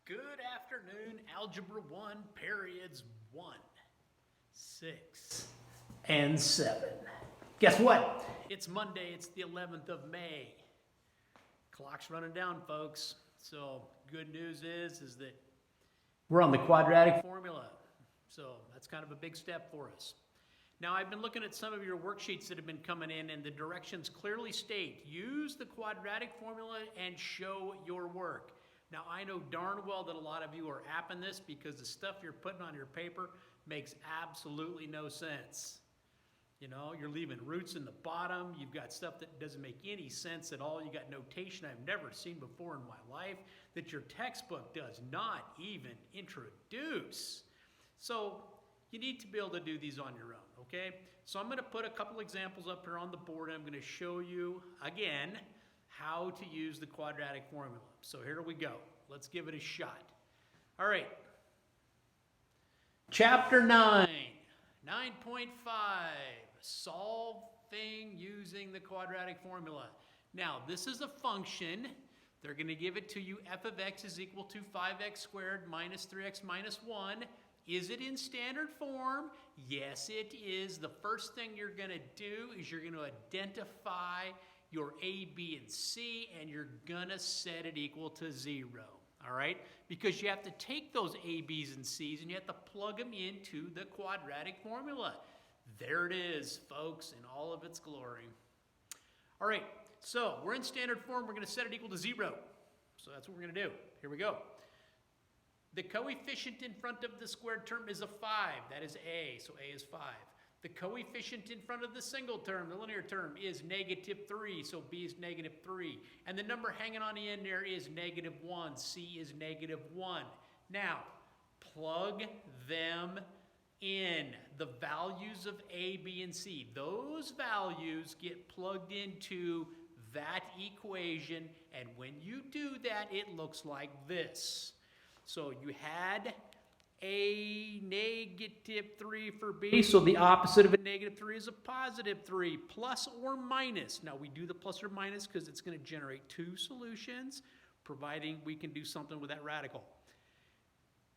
Good afternoon, Algebra 1, periods 1, 6, and 7. Guess what? It's Monday, it's the 11th of May. Clock's running down, folks. So good news is that we're on the quadratic formula. So that's kind of a big step for us. Now, I've been looking at some of your worksheets that have been coming in, and the directions clearly state, use the quadratic formula and show your work. Now, I know darn well that a lot of you are apping this because the stuff you're putting on your paper makes absolutely no sense. You know, you're leaving roots in the bottom. You've got stuff that doesn't make any sense at all. You got notation I've never seen before in my life that your textbook does not even introduce. So you need to be able to do these on your own, okay? So I'm going to put a couple examples up here on the board, and I'm going to show you, again, how to use the quadratic formula. So here we go. Let's give it a shot. All right. Chapter 9, 9.5, solving using the quadratic formula. Now, this is a function. They're going to give it to you. F of x is equal to 5x squared minus 3x minus 1. Is it in standard form? Yes, it is. The first thing you're going to do is you're going to identify your A, B, and C, and you're going to set it equal to 0, all right? Because you have to take those A, B's, and C's, and you have to plug them into the quadratic formula. There it is, folks, in all of its glory. All right, so we're in standard form. We're going to set it equal to 0. So that's what we're going to do. Here we go. The coefficient in front of the squared term is a 5. That is A, so A is 5. The coefficient in front of the single term, the linear term, is negative 3, so B is negative 3. And the number hanging on the end there is negative 1. C is negative 1. Now, plug them in. The values of A, B, and C. Those values get plugged into that equation, and when you do that, it looks like this. So you had a negative 3 for B, so the opposite of a negative 3 is a positive 3, plus or minus. Now we do the plus or minus because it's going to generate two solutions, providing we can do something with that radical.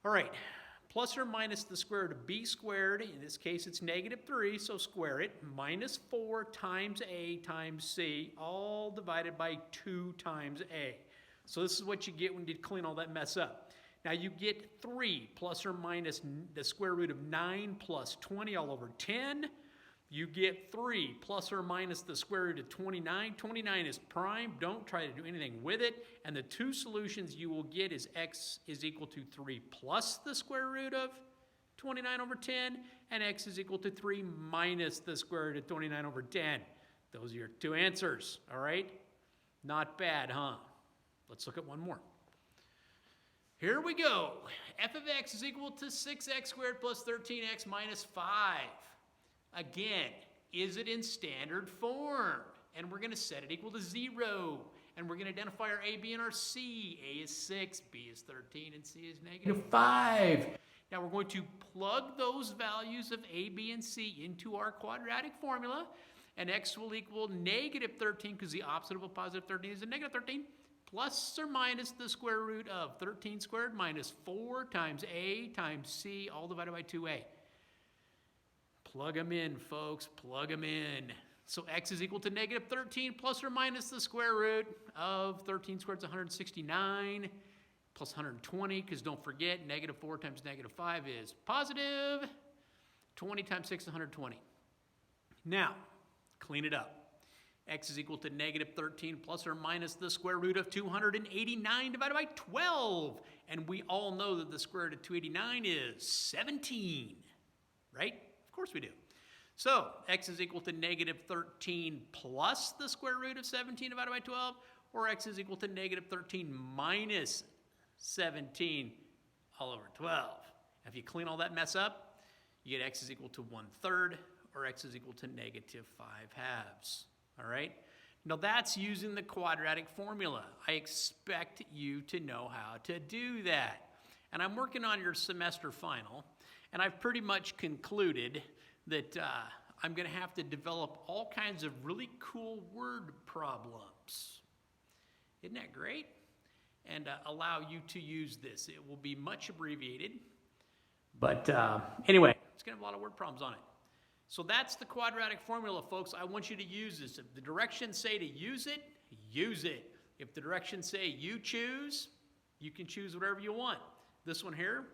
All right, plus or minus the square root of B squared, in this case it's negative 3, so square it, minus 4 times A times C, all divided by 2 times A. So this is what you get when you clean all that mess up. Now you get 3 plus or minus the square root of 9 plus 20 all over 10. You get 3 plus or minus the square root of 29. 29 is prime. Don't try to do anything with it. And the two solutions you will get is x is equal to 3 plus the square root of 29 over 10, and x is equal to 3 minus the square root of 29 over 10. Those are your two answers, all right? Not bad, huh? Let's look at one more. Here we go. F of x is equal to 6x squared plus 13x minus 5. Again, is it in standard form? And we're going to set it equal to 0. And we're going to identify our A, B, and our C. A is 6, B is 13, and C is negative 5. Now we're going to plug those values of A, B, and C into our quadratic formula. And x will equal negative 13 because the opposite of a positive 13 is a negative 13. Plus or minus the square root of 13 squared minus 4 times A times C, all divided by 2A. Plug them in, folks, plug them in. So x is equal to negative 13 plus or minus the square root of 13 squared is 169 plus 120, because don't forget, negative 4 times negative 5 is positive. 20 times 6 is 120. Now, clean it up. X is equal to negative 13 plus or minus the square root of 289 divided by 12. And we all know that the square root of 289 is 17, right? Of course we do. So x is equal to negative 13 plus the square root of 17 divided by 12, or x is equal to negative 13 minus 17 all over 12. If you clean all that mess up, you get x is equal to 1/3, or x is equal to negative 5/2. All right? Now that's using the quadratic formula. I expect you to know how to do that. And I'm working on your semester final, and I've pretty much concluded that I'm going to have to develop all kinds of really cool word problems. Isn't that great? and allow you to use this. It will be much abbreviated, but anyway, it's going to have a lot of word problems on it. So that's the quadratic formula, folks. I want you to use this. If the directions say to use it, use it. If the directions say you choose, you can choose whatever you want. This one here,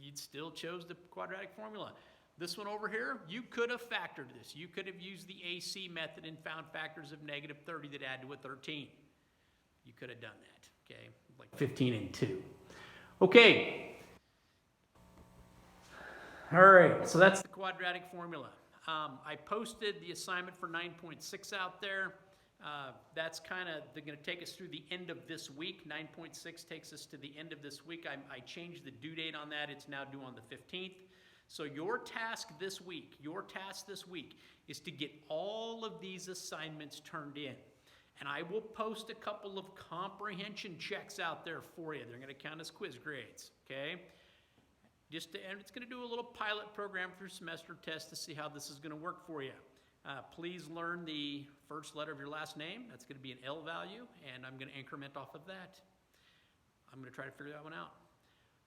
you still chose the quadratic formula. This one over here, you could have factored this. You could have used the AC method and found factors of negative 30 that add to a 13. You could have done that, okay? Like 15 and 2. Okay. All right, so that's the quadratic formula. I posted the assignment for 9.6 out there. That's kind of, they're going to take us through the end of this week. 9.6 takes us to the end of this week. I changed the due date on that. It's now due on the 15th. So your task this week is to get all of these assignments turned in. And I will post a couple of comprehension checks out there for you. They're going to count as quiz grades, okay? And it's going to do a little pilot program for semester test to see how this is going to work for you. Please learn the first letter of your last name. That's going to be an L value, and I'm going to increment off of that. I'm going to try to figure that one out.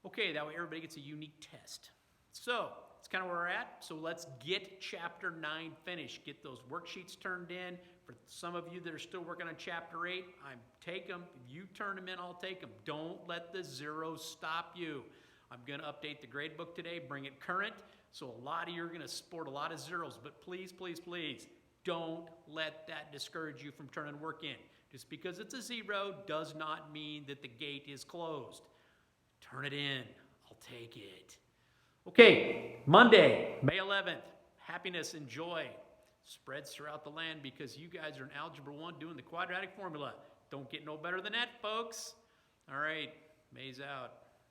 Okay, that way everybody gets a unique test. So that's kind of where we're at. So let's get Chapter 9 finished. Get those worksheets turned in. For some of you that are still working on Chapter 8, take them. If you turn them in, I'll take them. Don't let the zeros stop you. I'm going to update the grade book today, bring it current. So a lot of you are going to sport a lot of zeros, but please, please, please, don't let that discourage you from turning work in. Just because it's a 0 does not mean that the gate is closed. Turn it in. I'll take it. Okay, Monday, May 11th, happiness and joy spreads throughout the land because you guys are in Algebra 1 doing the quadratic formula. Don't get no better than that, folks. All right, May's out.